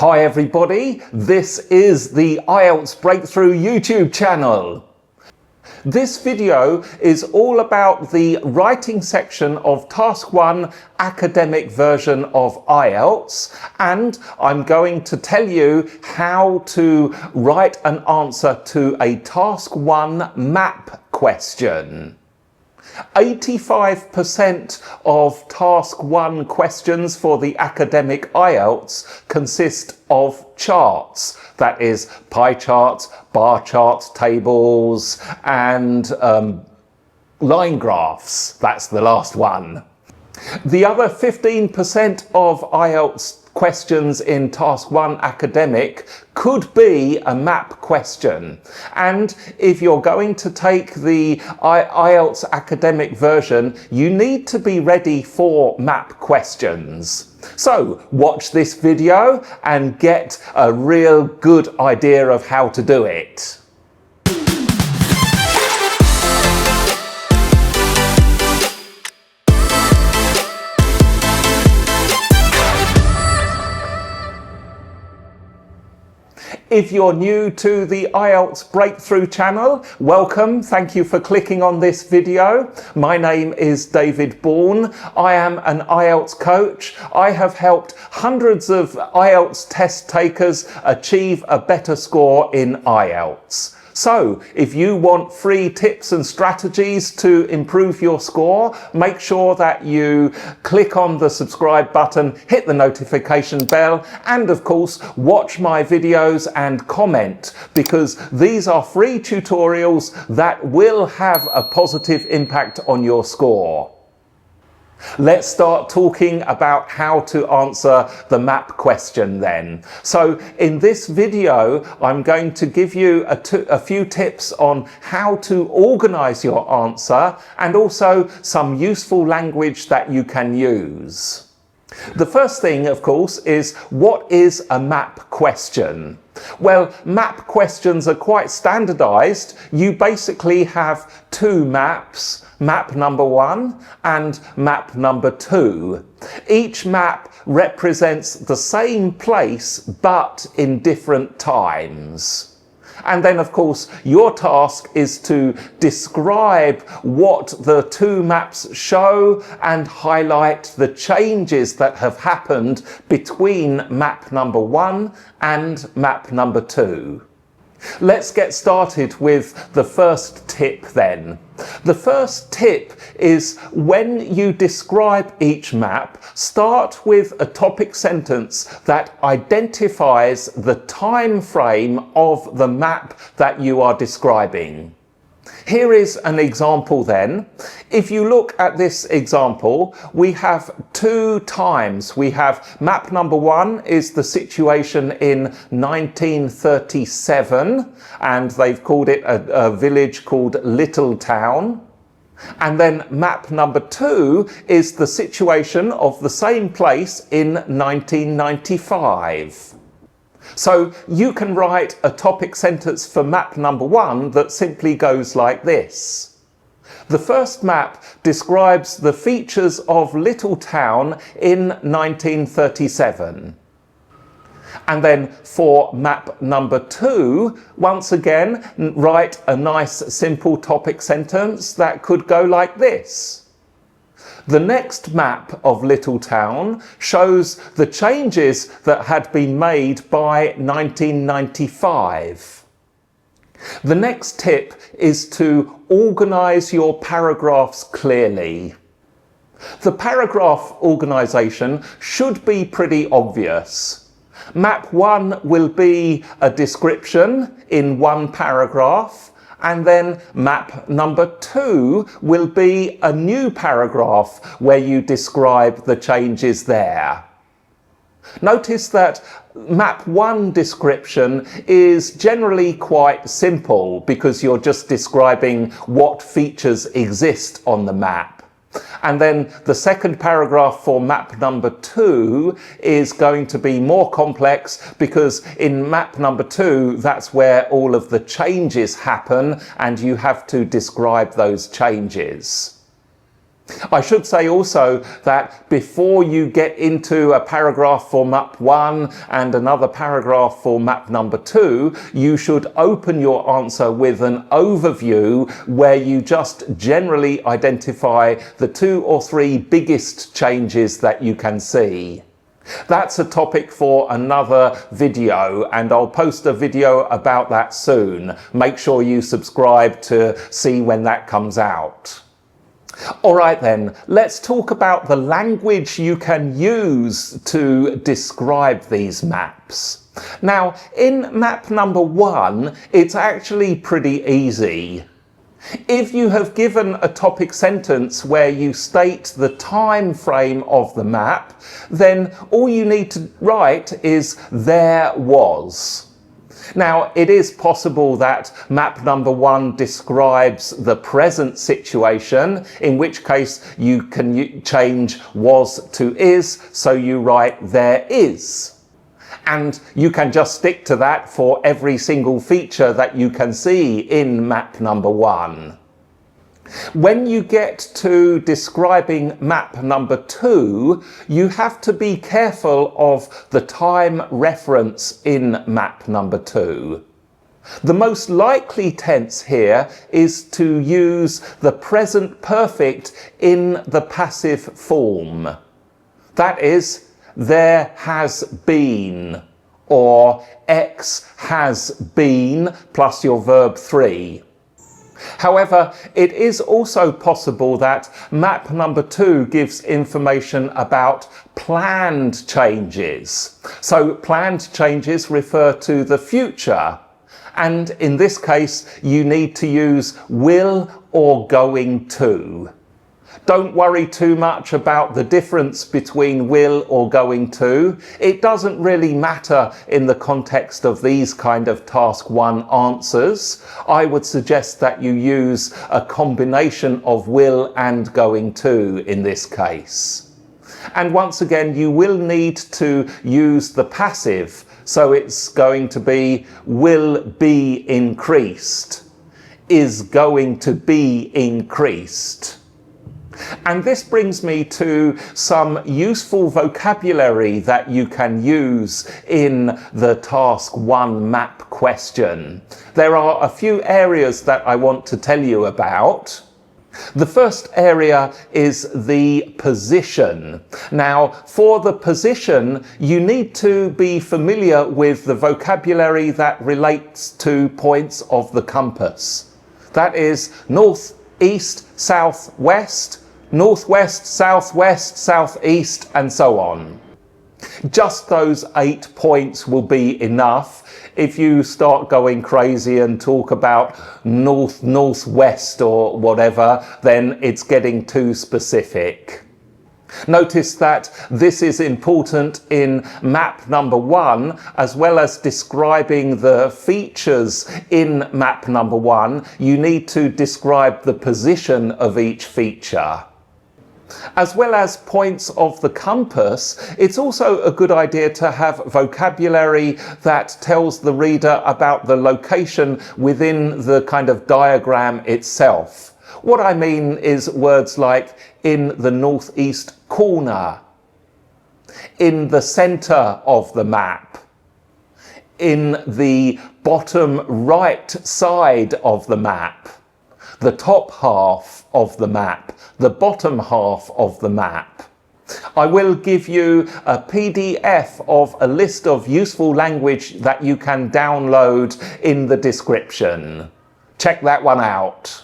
Hi everybody, this is the IELTS Breakthrough YouTube channel. This video is all about the writing section of Task 1 academic version of IELTS, and I'm going to tell you how to write an answer to a Task 1 map question. 85% of Task 1 questions for the academic IELTS consist of charts. That is pie charts, bar charts, tables, and line graphs. That's the last one. The other 15% of IELTS questions in Task 1 academic could be a map question, and if you're going to take the IELTS academic version, you need to be ready for map questions. So watch this video and get a real good idea of how to do it. If you're new to the IELTS Breakthrough channel, welcome. Thank you for clicking on this video. My name is David Bourne. I am an IELTS coach. I have helped hundreds of IELTS test takers achieve a better score in IELTS. So, if you want free tips and strategies to improve your score, make sure that you click on the subscribe button, hit the notification bell, and of course, watch my videos and comment, because these are free tutorials that will have a positive impact on your score. Let's start talking about how to answer the map question then. So in this video, I'm going to give you a few tips on how to organize your answer and also some useful language that you can use. The first thing, of course, is what is a map question? Well, map questions are quite standardized. You basically have two maps, map number 1 and map number 2. Each map represents the same place but in different times. And then, of course, your task is to describe what the two maps show and highlight the changes that have happened between map number 1 and map number 2. Let's get started with the first tip then. The first tip is when you describe each map, start with a topic sentence that identifies the time frame of the map that you are describing. Here is an example then. If you look at this example, we have two times. We have map number 1 is the situation in 1937, and they've called it a village called Little Town. And then map number 2 is the situation of the same place in 1995. So you can write a topic sentence for map number 1 that simply goes like this. The first map describes the features of Little Town in 1937. And then for map number 2, once again, write a nice simple topic sentence that could go like this. The next map of Little Town shows the changes that had been made by 1995. The next tip is to organize your paragraphs clearly. The paragraph organization should be pretty obvious. Map 1 will be a description in one paragraph, and then map number 2 will be a new paragraph where you describe the changes there. Notice that map 1 description is generally quite simple because you're just describing what features exist on the map. And then the second paragraph for map number 2 is going to be more complex because in map number 2, that's where all of the changes happen and you have to describe those changes. I should say also that before you get into a paragraph for map 1 and another paragraph for map number 2, you should open your answer with an overview where you just generally identify the 2 or 3 biggest changes that you can see. That's a topic for another video, and I'll post a video about that soon. Make sure you subscribe to see when that comes out. Alright then, let's talk about the language you can use to describe these maps. Now, in map number 1, it's actually pretty easy. If you have given a topic sentence where you state the time frame of the map, then all you need to write is "there was." Now, it is possible that map number 1 describes the present situation, in which case you can change was to is, so you write "there is." And you can just stick to that for every single feature that you can see in map number 1. When you get to describing map number 2, you have to be careful of the time reference in map number 2. The most likely tense here is to use the present perfect in the passive form. That is, there has been, or X has been, plus your verb 3. However, it is also possible that map number 2 gives information about planned changes. So planned changes refer to the future, and in this case you need to use will or going to. Don't worry too much about the difference between will or going to. It doesn't really matter in the context of these kind of task 1 answers. I would suggest that you use a combination of will and going to in this case. And once again, you will need to use the passive, so it's going to be will be increased, is going to be increased. And this brings me to some useful vocabulary that you can use in the task 1 map question. There are a few areas that I want to tell you about. The first area is the position. Now, for the position, you need to be familiar with the vocabulary that relates to points of the compass. That is north, east, south, west, northwest, southwest, southeast, and so on. Just those 8 points will be enough. If you start going crazy and talk about north, northwest or whatever, then it's getting too specific. Notice that this is important in map number 1, as well as describing the features in map number 1, you need to describe the position of each feature. As well as points of the compass, it's also a good idea to have vocabulary that tells the reader about the location within the kind of diagram itself. What I mean is words like in the northeast corner, in the center of the map, in the bottom right side of the map, the top half of the map, the bottom half of the map. I will give you a PDF of a list of useful language that you can download in the description. Check that one out.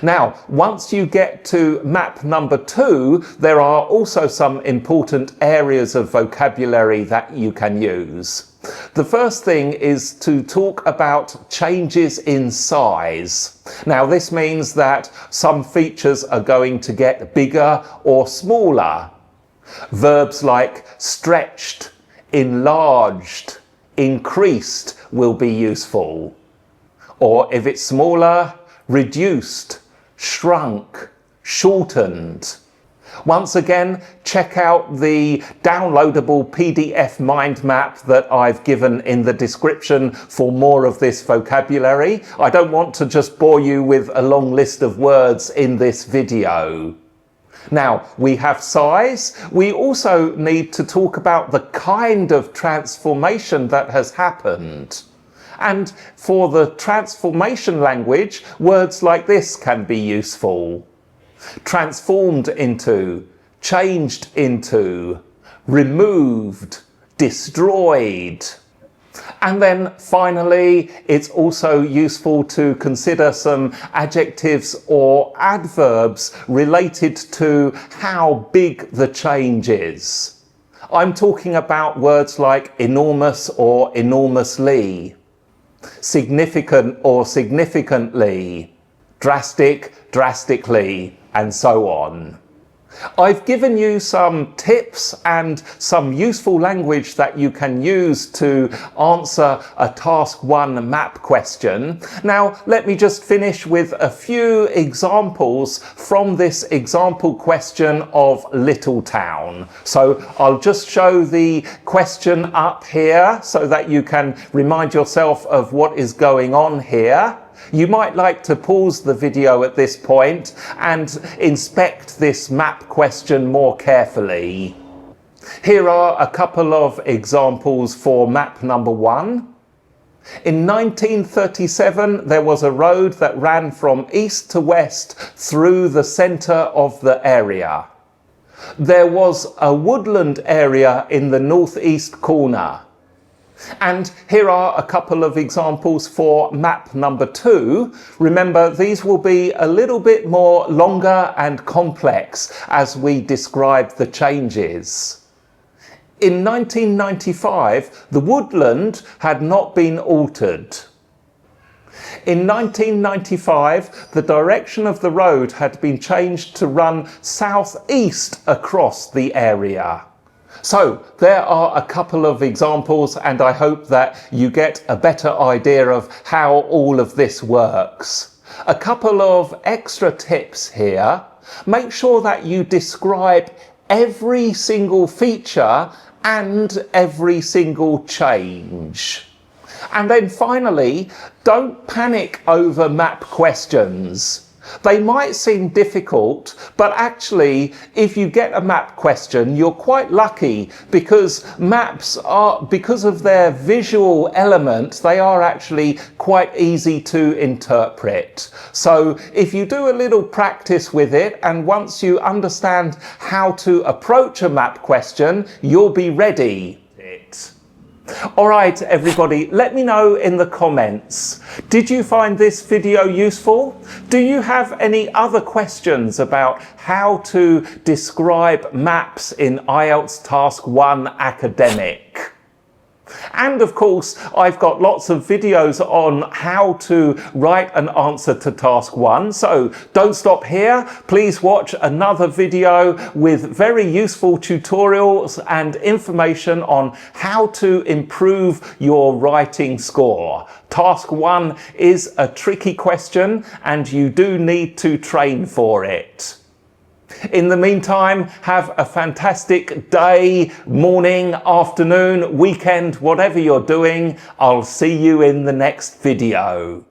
Now, once you get to map number 2, there are also some important areas of vocabulary that you can use. The first thing is to talk about changes in size. Now, this means that some features are going to get bigger or smaller. Verbs like stretched, enlarged, increased will be useful. Or if it's smaller, reduced, shrunk, shortened. Once again, check out the downloadable PDF mind map that I've given in the description for more of this vocabulary. I don't want to just bore you with a long list of words in this video. Now, we have size. We also need to talk about the kind of transformation that has happened. And for the transformation language, words like this can be useful. Transformed into, changed into, removed, destroyed. And then finally, it's also useful to consider some adjectives or adverbs related to how big the change is. I'm talking about words like enormous or enormously, significant or significantly, drastic, drastically, and so on. I've given you some tips and some useful language that you can use to answer a Task 1 map question. Now, let me just finish with a few examples from this example question of Little Town. So I'll just show the question up here so that you can remind yourself of what is going on here. You might like to pause the video at this point and inspect this map question more carefully. Here are a couple of examples for map number 1. In 1937, there was a road that ran from east to west through the centre of the area. There was a woodland area in the northeast corner. And here are a couple of examples for map number 2. Remember, these will be a little bit more longer and complex as we describe the changes. In 1995, the woodland had not been altered. In 1995, the direction of the road had been changed to run southeast across the area. So there are a couple of examples, and I hope that you get a better idea of how all of this works. A couple of extra tips here. Make sure that you describe every single feature and every single change. And then finally, don't panic over map questions. They might seem difficult, but actually, if you get a map question, you're quite lucky because maps are, because of their visual element, they are actually quite easy to interpret. So if you do a little practice with it, and once you understand how to approach a map question, you'll be ready. All right, everybody, let me know in the comments. Did you find this video useful? Do you have any other questions about how to describe maps in IELTS Task 1 Academic? And of course, I've got lots of videos on how to write an answer to Task 1. So don't stop here. Please watch another video with very useful tutorials and information on how to improve your writing score. Task 1 is a tricky question and you do need to train for it. In the meantime, have a fantastic day, morning, afternoon, weekend, whatever you're doing. I'll see you in the next video.